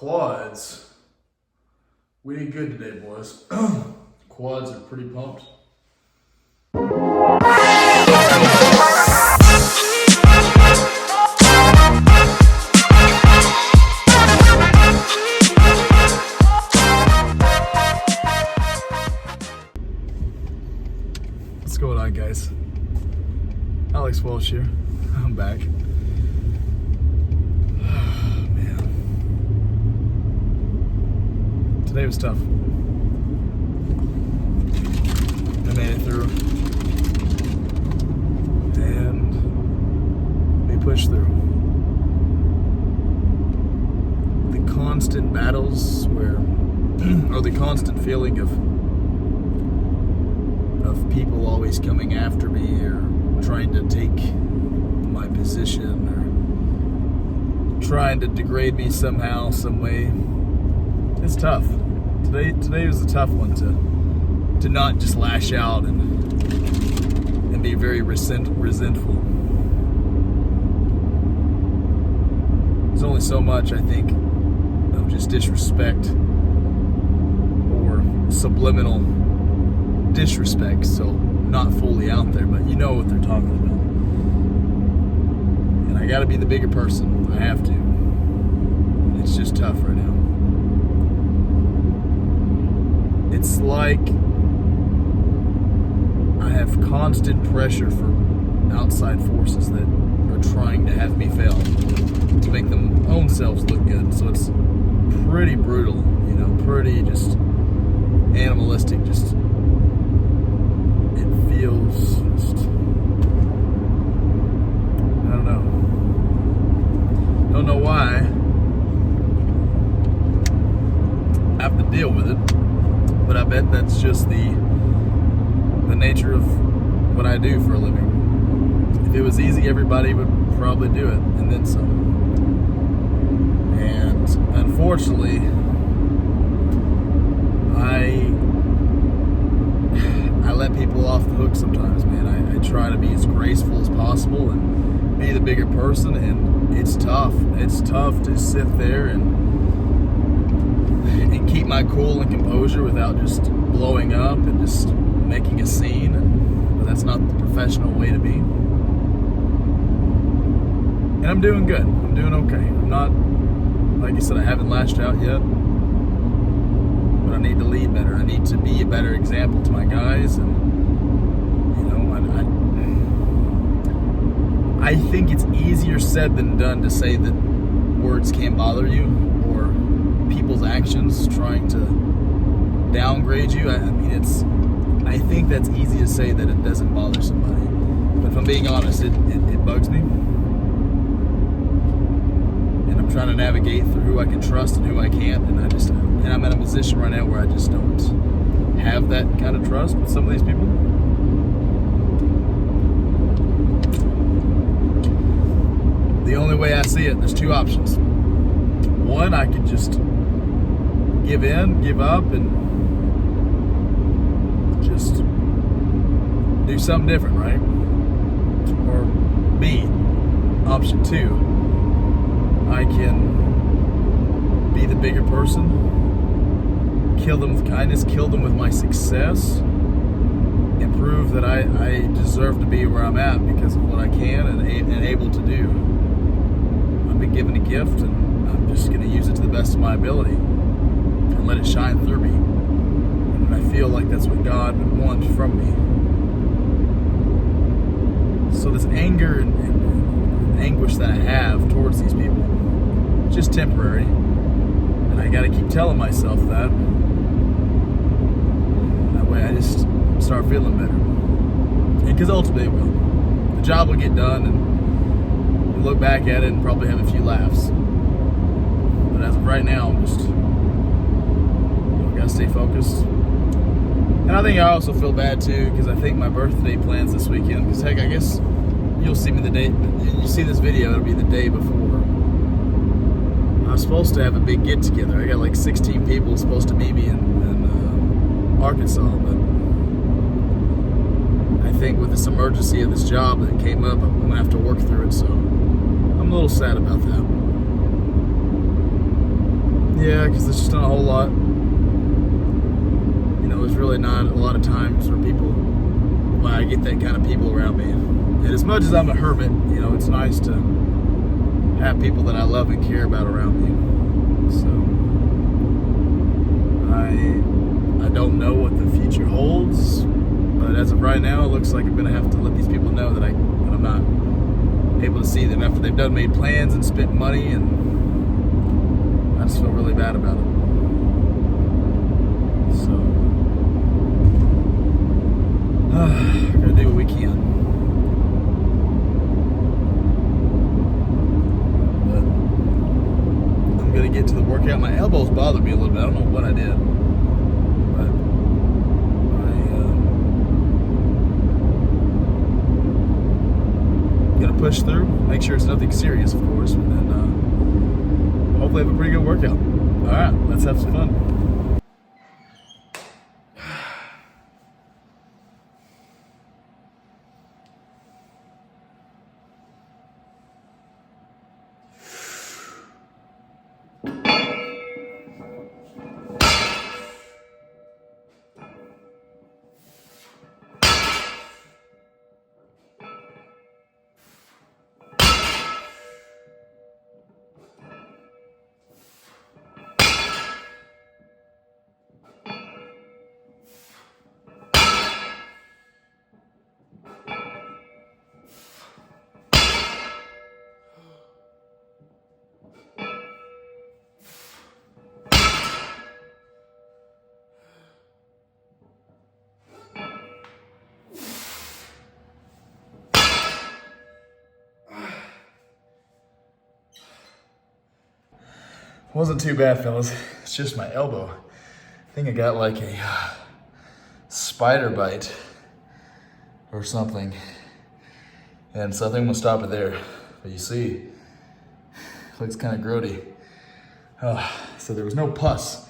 Quads. We did good today, boys. Quads are pretty pumped. What's going on, guys? Alex Walsh here. I'm back. Man. Today was tough. I made it through. And we pushed through. The constant battles or the constant feeling of people always coming after me or trying to take my position or trying to degrade me somehow, some way. It's tough. Today was a tough one to not just lash out and be very resentful. There's only so much, I think, of just disrespect or subliminal disrespect, so not fully out there, but you know what they're talking about. And I gotta be the bigger person. I have to. It's just tough right now. It's like I have constant pressure for outside forces that are trying to have me fail, to make them own selves look good. So it's pretty brutal, pretty just animalistic, just feels just, I don't know why I have to deal with it, but I bet that's just the nature of what I do for a living. If it was easy, everybody would probably do it, and then some. And unfortunately, I let people off the hook sometimes, man. I try to be as graceful as possible and be the bigger person, and it's tough. It's tough to sit there and keep my cool and composure without just blowing up and just making a scene. But that's not the professional way to be. And I'm doing good. I'm doing okay. I'm not, like you said, I haven't lashed out yet. I need to lead better. I need to be a better example to my guys, and I think it's easier said than done to say that words can't bother you or people's actions trying to downgrade you. I think that's easy to say that it doesn't bother somebody, but if I'm being honest, it bugs me, and I'm trying to navigate through who I can trust and who I can't, and I'm in a position right now where I just don't have that kind of trust with some of these people. The only way I see it, there's two options. One, I could just give in, give up, and just do something different, right? Or B, option two, I can be the bigger person, kill them with kindness, kill them with my success, and prove that I deserve to be where I'm at because of what I can and able to do. I've been given a gift, and I'm just going to use it to the best of my ability and let it shine through me. And I feel like that's what God would want from me. So this anger and anguish that I have towards these people, it's just temporary. I got to keep telling myself that. That way I just start feeling better. And because ultimately it will. The job will get done, and you look back at it and probably have a few laughs. But as of right now, I'm just got to stay focused. And I think I also feel bad too, because I think my birthday plans this weekend. Because heck, I guess you'll see me the day you see this video. It'll be the day before. I was supposed to have a big get together. I got like 16 people supposed to meet me in Arkansas, but I think with this emergency of this job that came up, I'm gonna have to work through it. So I'm a little sad about that. Yeah, because there's just not a whole lot. There's really not a lot of times where I get that kind of people around me. And as much as I'm a hermit, it's nice to have people that I love and care about around me. So I don't know what the future holds, but as of right now, it looks like I'm gonna have to let these people know that I'm not able to see them after they've made plans and spent money, and I just feel really bad about it. So we're gonna do what we can. But I'm gonna get to the workout. My elbows bother me a little bit. I don't know what I did, but I'm gonna push through. Make sure it's nothing serious, of course, and then hopefully have a pretty good workout. All right, let's have some fun. Wasn't too bad, fellas. It's just my elbow. I think I got like a spider bite or something. And so I think I'm gonna stop it there. But you see, it looks kind of grody. So there was no pus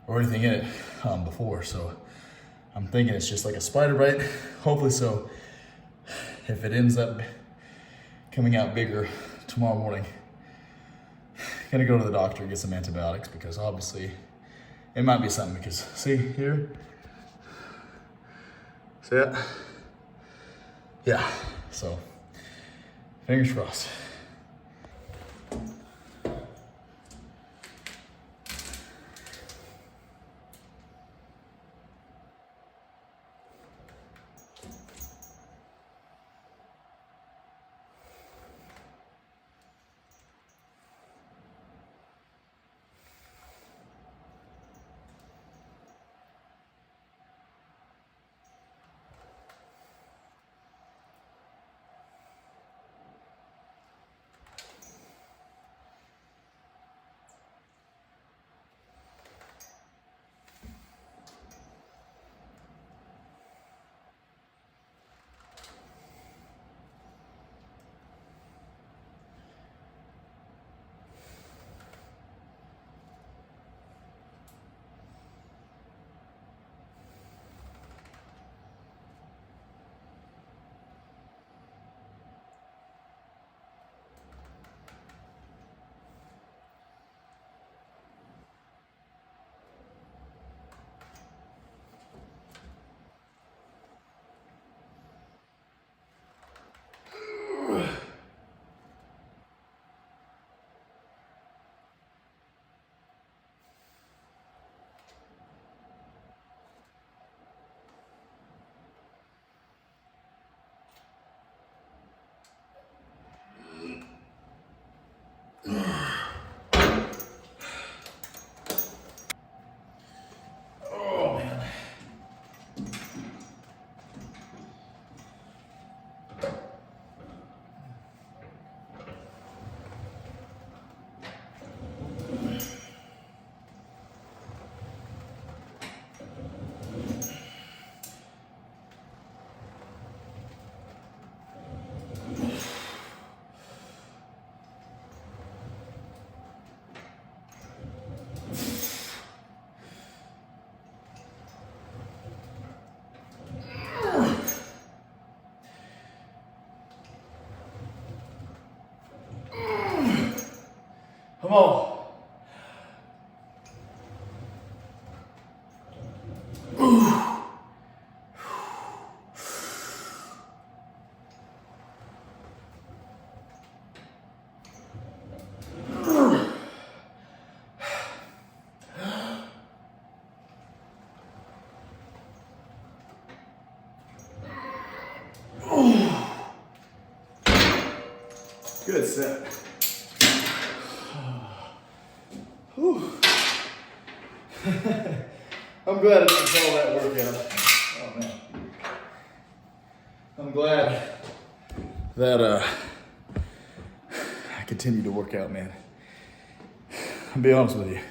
or anything in it before. So I'm thinking it's just like a spider bite. Hopefully so. If it ends up coming out bigger tomorrow morning, gonna go to the doctor and get some antibiotics, because obviously it might be something, because see here, see that? Yeah, so fingers crossed. Come on. good set. Whew. I'm glad I didn't call that workout. Oh man. I'm glad that I continue to work out, man. I'll be honest with you.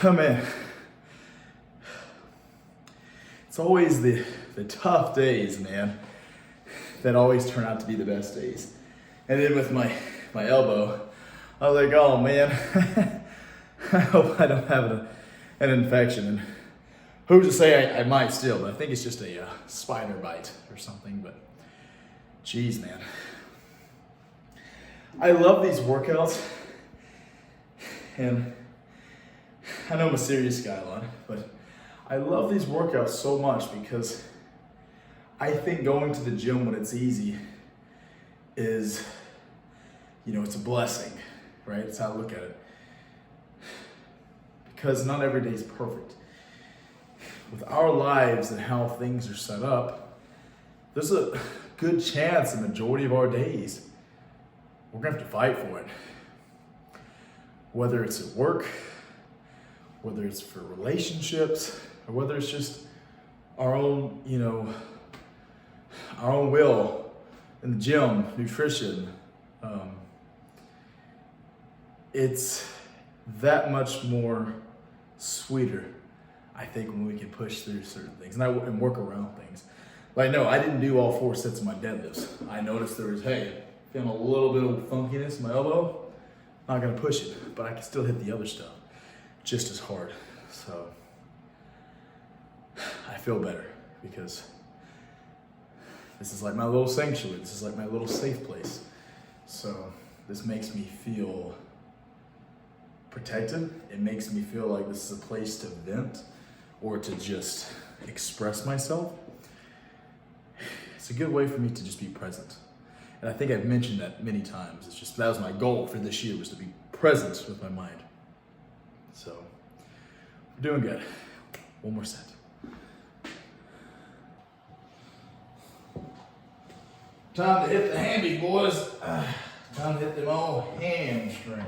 Oh man. It's always the tough days, man, that always turn out to be the best days. And then with my elbow, I was like, oh man, I hope I don't have an infection. And who's to say I might still, but I think it's just a spider bite or something. But geez, man. I love these workouts. And I know I'm a serious guy a lot, but I love these workouts so much because I think going to the gym when it's easy is, it's a blessing, right? It's how I look at it. Because not every day is perfect. With our lives and how things are set up, there's a good chance the majority of our days, we're gonna have to fight for it. Whether it's at work, whether it's for relationships, or whether it's just our own, our own will in the gym, nutrition. It's that much more sweeter, I think, when we can push through certain things and work around things. Like, no, I didn't do all 4 sets of my deadlifts. I noticed there was, feeling a little bit of funkiness in my elbow. Not gonna push it, but I can still hit the other stuff just as hard. So I feel better because this is like my little sanctuary. This is like my little safe place. So this makes me feel protected. It makes me feel like this is a place to vent or to just express myself. It's a good way for me to just be present. And I think I've mentioned that many times. It's just, that was my goal for this year, was to be present with my mind. So we're doing good. One more set. Time to hit the hammies, boys. Time to hit them all hamstrings.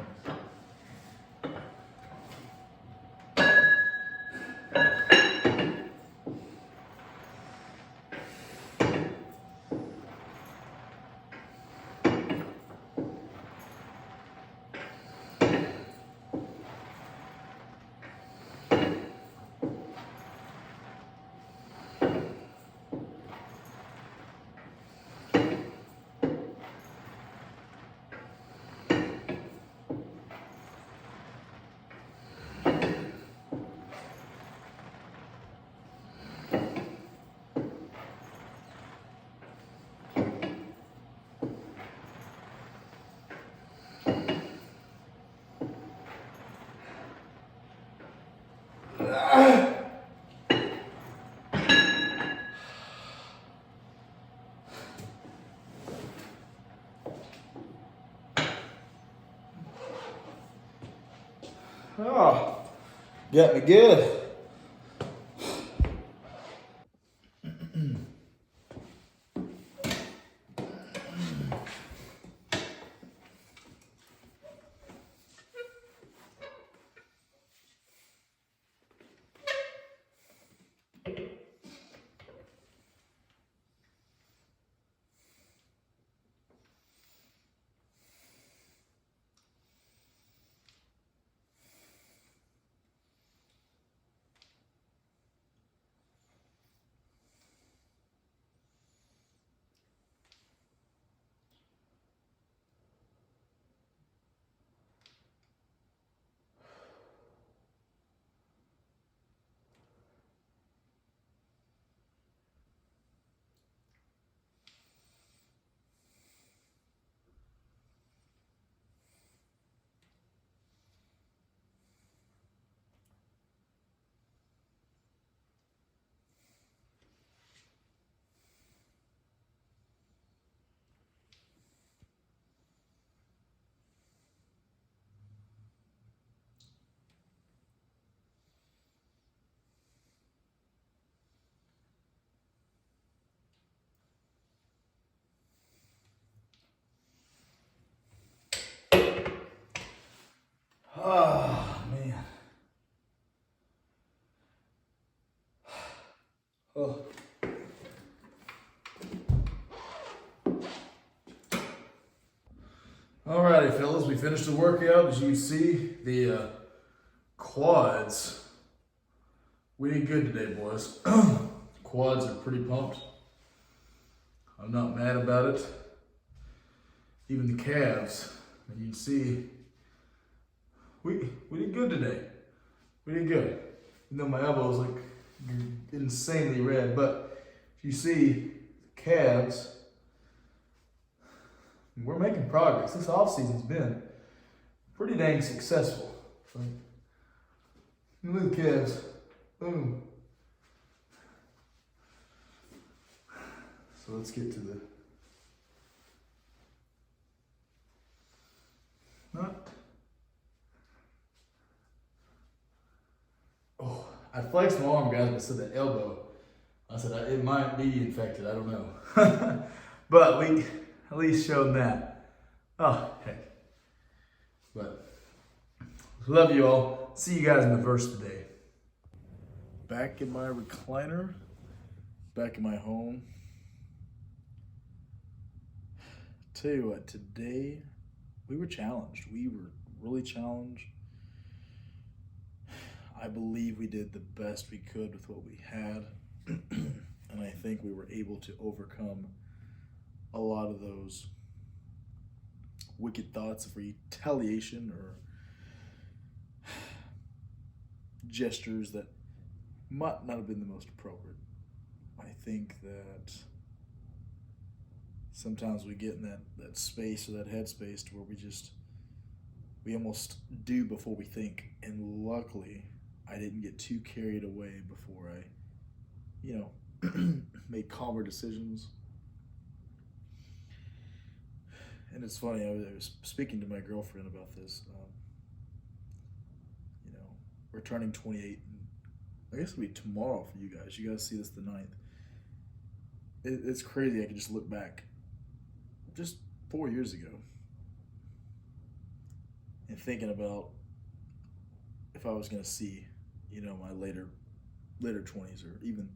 Oh, got me good. finished the workout. As you can see, the quads, we did good today, boys. Quads are pretty pumped. I'm not mad about it. Even the calves, and you can see, we did good today. We did good. Even though my elbow is like insanely red, but if you see calves, we're making progress. This off season's been pretty dang successful. Look at the calves. Boom. So let's get to the Oh, I flexed my arm, guys, but I said that elbow. I said it might be infected. I don't know. But we at least showed that. Oh, heck. But love you all. See you guys in the verse today. Back in my recliner, back in my home. Tell you what, today we were challenged. We were really challenged. I believe we did the best we could with what we had. And I think we were able to overcome a lot of those wicked thoughts of retaliation or gestures that might not have been the most appropriate. I think that sometimes we get in that space or that headspace to where we almost do before we think. And luckily, I didn't get too carried away before I, made calmer decisions. And it's funny, I was speaking to my girlfriend about this. We're turning 28. And I guess it'll be tomorrow for you guys. You guys see this the 9th. It's crazy. I can just look back just 4 years ago and thinking about if I was going to see, my later 20s or even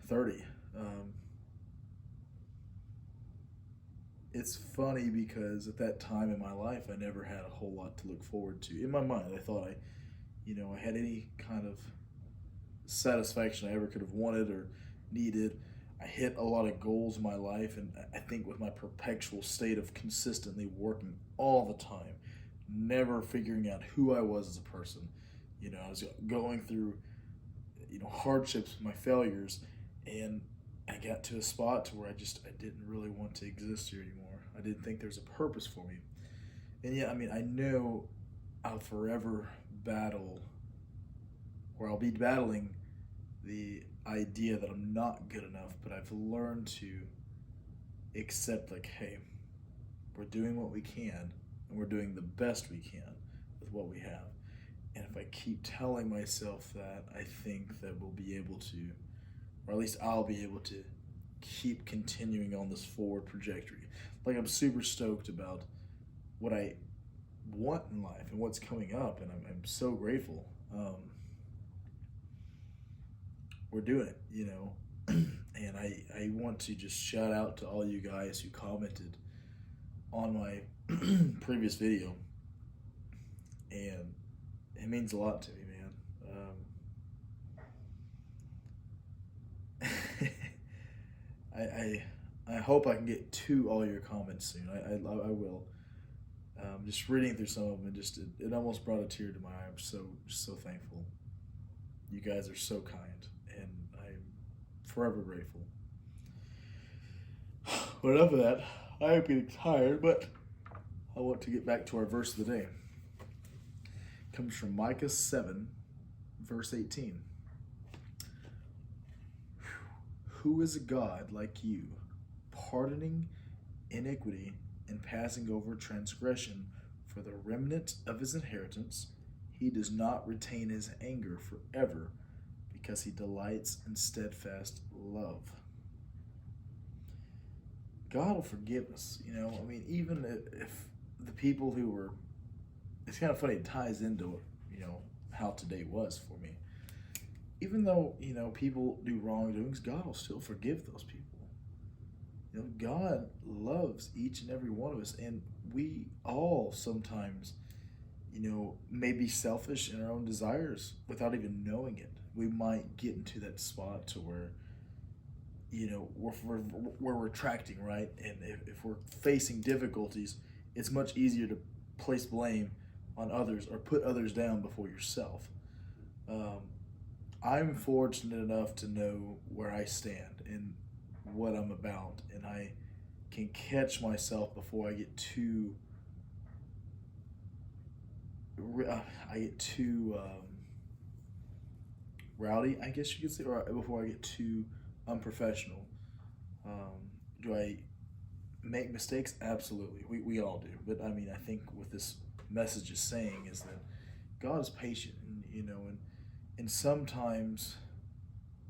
30. It's funny because at that time in my life, I never had a whole lot to look forward to. In my mind, I thought I had any kind of satisfaction I ever could have wanted or needed. I hit a lot of goals in my life, and I think with my perpetual state of consistently working all the time, never figuring out who I was as a person. I was going through, hardships, my failures, and I got to a spot to where I didn't really want to exist here anymore. I didn't think there was a purpose for me. And yeah, I know I'll forever battle, or I'll be battling the idea that I'm not good enough, but I've learned to accept, hey, we're doing what we can, and we're doing the best we can with what we have. And if I keep telling myself that, I think that we'll be able to, or at least I'll be able to, keep continuing on this forward trajectory. I'm super stoked about what I want in life and what's coming up, and I'm so grateful. We're doing it, and I want to just shout out to all you guys who commented on my previous video, and it means a lot to me, man. I hope I can get to all your comments soon. I will. Just reading through some of them, it almost brought a tear to my eye. I'm so thankful. You guys are so kind, and I'm forever grateful. But enough of that. I am getting tired, but I want to get back to our verse of the day. It comes from Micah 7, verse 18. Who is a God like you, pardoning iniquity and passing over transgression for the remnant of his inheritance? He does not retain his anger forever, because he delights in steadfast love. God will forgive us, even if the people who were, it's kind of funny, it ties into, how today was for me. Even though, people do wrongdoings, God will still forgive those people. God loves each and every one of us, and we all sometimes, may be selfish in our own desires without even knowing it. We might get into that spot to where, we're retracting, right? And if we're facing difficulties, it's much easier to place blame on others or put others down before yourself. Um, I'm fortunate enough to know where I stand and what I'm about, and I can catch myself before I get too rowdy, I guess you could say, or before I get too unprofessional. Do I make mistakes? Absolutely, we all do. But I mean, I think what this message is saying is that God is patient, and sometimes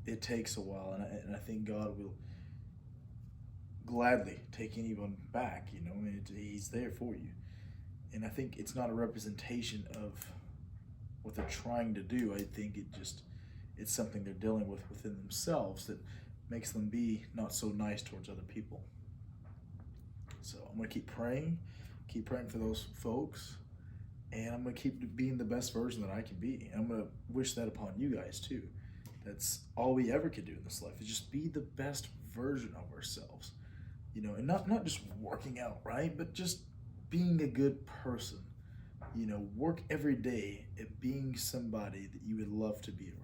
it takes a while, and I think God will gladly take anyone back. I mean, He's there for you, and I think it's not a representation of what they're trying to do. I think it's something they're dealing with within themselves that makes them be not so nice towards other people. So I'm gonna keep praying for those folks, and I'm gonna keep being the best version that I can be. And I'm gonna wish that upon you guys too. That's all we ever can do in this life is just be the best version of ourselves, and not just working out, right, but just being a good person. Work every day at being somebody that you would love to be around.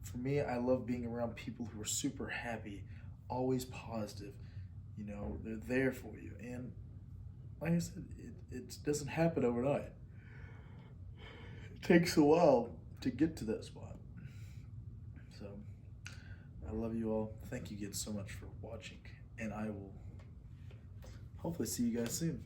For me, I love being around people who are super happy, always positive. They're there for you, and like I said, it doesn't happen overnight. It takes a while to get to that spot. So I love you all. Thank you again so much for watching, and I will hopefully see you guys soon.